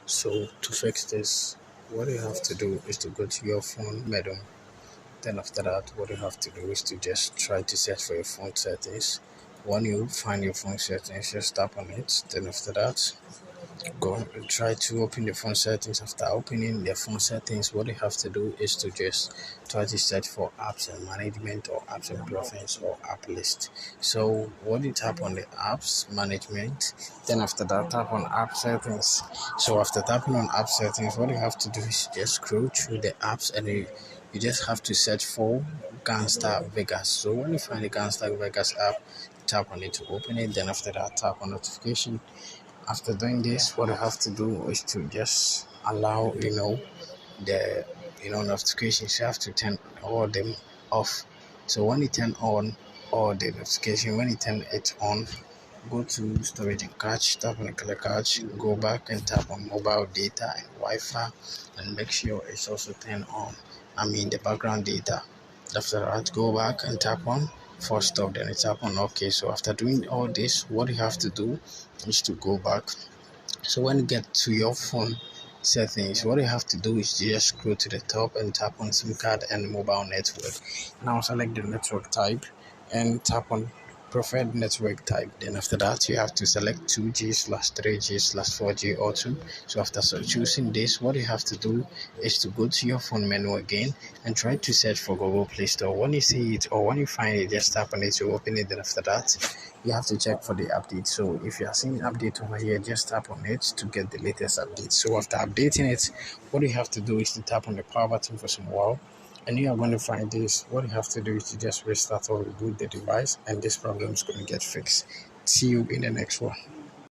So to fix this, what you have to do is to go to your phone menu. Then after that, what you have to do is to just try to search for your phone settings. When you find your phone settings, just tap on it. Then after that, go and try to open the phone settings. After opening the phone settings, what you have to do is to just try to search for apps and management or apps and preference or app list. So when you tap on the apps management, then after that tap on app settings. So after tapping on app settings, what you have to do is just scroll through the apps and you just have to search for Gangster Vegas. So when you find the Gangster Vegas app, tap on it to open it. Then after that, tap on notification. After doing this, what I have to do is to just allow, the, notifications. You have to turn all them off. So when you turn on all the notification, when you turn it on, go to storage and cache, tap on the color cache, go back and tap on mobile data and Wi-Fi, and make sure it's also turned on. The background data. After that, go back and tap on force stop, then it's tap on OK. So after doing all this, what you have to do is to go back. So when you get to your phone settings, what you have to do is just scroll to the top and tap on SIM card and mobile network. Now select the network type and tap on preferred network type. Then after that, you have to select 2G/3G/4G or 2. So after choosing this, what you have to do is to go to your phone menu again and try to search for Google Play Store. When you see it or when you find it, just tap on it to open it. Then after that, you have to check for the update. So if you are seeing update over here, just tap on it to get the latest update. So after updating it, what you have to do is to tap on the power button for some while, and you are going to find this. What you have to do is to just restart or reboot the device, and this problem is going to get fixed. See you in the next one.